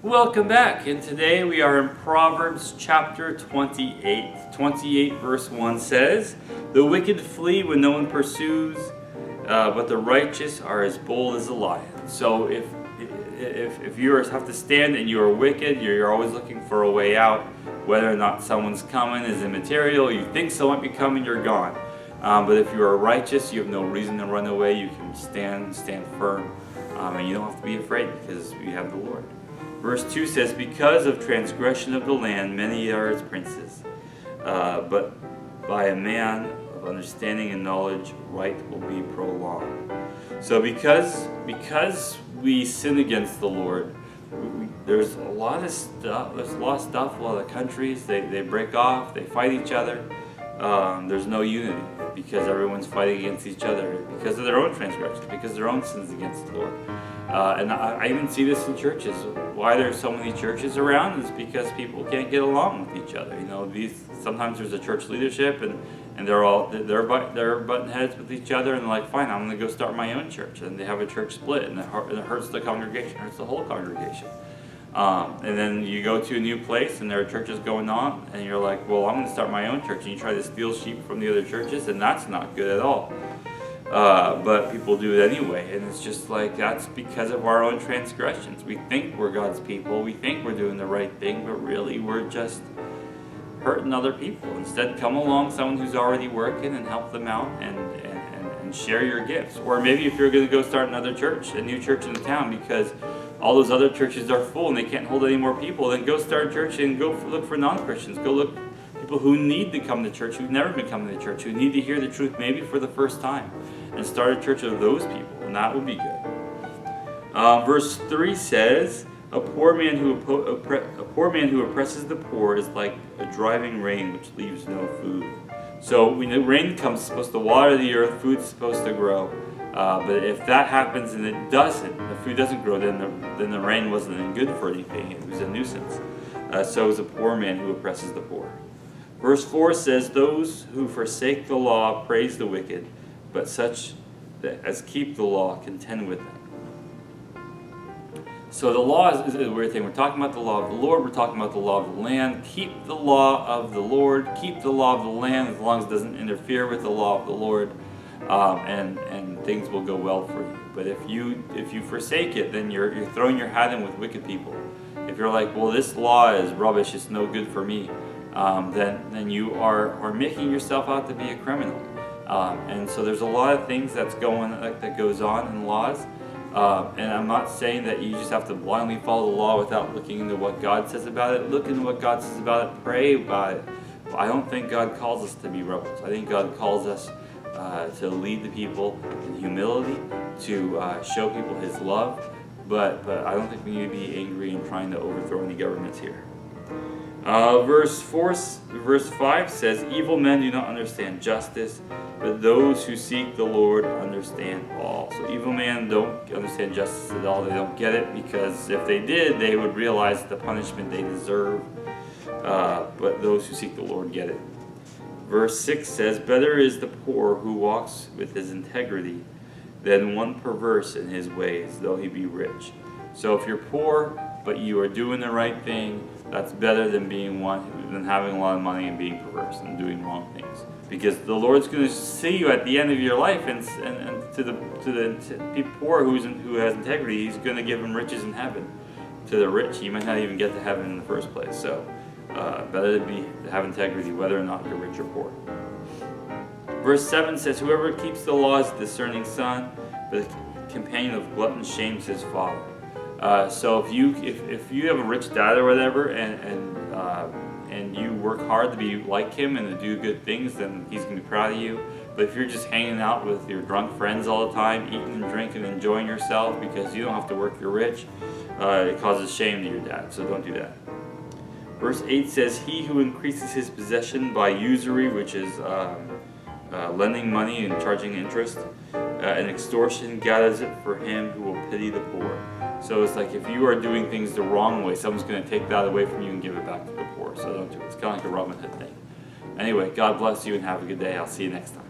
Welcome back, and today we are in Proverbs chapter 28. 28 verse 1 says, "The wicked flee when no one pursues, but the righteous are as bold as a lion." So if you have to stand and you are wicked, you're always looking for a way out. Whether or not someone's coming is immaterial. You think someone might be coming, you're gone. But if you are righteous, you have no reason to run away. You can stand firm, and you don't have to be afraid because we have the Lord. Verse 2 says, "Because of transgression of the land, many are its princes. But by a man of understanding and knowledge, right will be prolonged." So because we sin against the Lord, there's a lot of stuff. There's a lot of stuff. A lot of countries, they break off. They fight each other. There's no unity because everyone's fighting against each other because of their own transgressions, because of their own sins against the Lord. And I even see this in churches. Why there's so many churches around is because people can't get along with each other. You know, sometimes there's a church leadership and they're butting heads with each other, and they're like, fine, I'm going to go start my own church. And they have a church split, and it hurts the congregation, hurts the whole congregation. And then you go to a new place and there are churches going on, and you're like, well, I'm going to start my own church, and you try to steal sheep from the other churches, and that's not good at all. But people do it anyway, and it's just like, that's because of our own transgressions. We think we're God's people, we think we're doing the right thing, but really we're just hurting other people. Instead, come along someone who's already working and help them out and share your gifts. Or maybe if you're going to go start another church, a new church in the town, because all those other churches are full and they can't hold any more people, then go start a church and go look for non-Christians. Go look people who need to come to church, who've never been coming to church, who need to hear the truth maybe for the first time, and start a church of those people, and that would be good. Verse 3 says, a poor man who oppresses the poor is like a driving rain which leaves no food. So when the rain comes, it's supposed to water the earth, food's supposed to grow. But if that happens and it doesn't, the food doesn't grow, then the rain wasn't good for anything. It was a nuisance. So is a poor man who oppresses the poor. Verse 4 says, "Those who forsake the law praise the wicked, but such as keep the law contend with them." So the law is a weird thing. We're talking about the law of the Lord. We're talking about the law of the land. Keep the law of the Lord. Keep the law of the land as long as it doesn't interfere with the law of the Lord, and things will go well for you. But if you forsake it, then you're throwing your hat in with wicked people. If you're like, well, this law is rubbish, it's no good for me, then you are making yourself out to be a criminal. And so there's a lot of things that goes on in laws. And I'm not saying that you just have to blindly follow the law without looking into what God says about it. Look into what God says about it. Pray about it. But I don't think God calls us to be rebels. I think God calls us to lead the people in humility, to show people His love. But I don't think we need to be angry and trying to overthrow any governments here. Verse 5 says, "Evil men do not understand justice, but those who seek the Lord understand all." So evil men don't understand justice at all. They don't get it, because if they did, they would realize the punishment they deserve. But those who seek the Lord get it. Verse 6 says, "Better is the poor who walks with his integrity than one perverse in his ways, though he be rich." So if you're poor, but you are doing the right thing, that's better than having a lot of money and being perverse and doing wrong things. Because the Lord's going to see you at the end of your life, and to the poor who has integrity, He's going to give him riches in heaven. To the rich, you might not even get to heaven in the first place. So better to have integrity, whether or not you're rich or poor. Verse 7 says, "Whoever keeps the law is a discerning son, but a companion of gluttons shames his father." So if you have a rich dad or whatever, and you work hard to be like him and to do good things, then he's going to be proud of you. But if you're just hanging out with your drunk friends all the time, eating and drinking and enjoying yourself because you don't have to work, you're rich, it causes shame to your dad. So don't do that. Verse 8 says, "He who increases his possession by usury," which is lending money and charging interest, "and extortion, gathers it for him who will pity the poor." So it's like, if you are doing things the wrong way, someone's going to take that away from you and give it back to the poor. So don't do it. It's kind of like a Robin Hood thing. Anyway, God bless you and have a good day. I'll see you next time.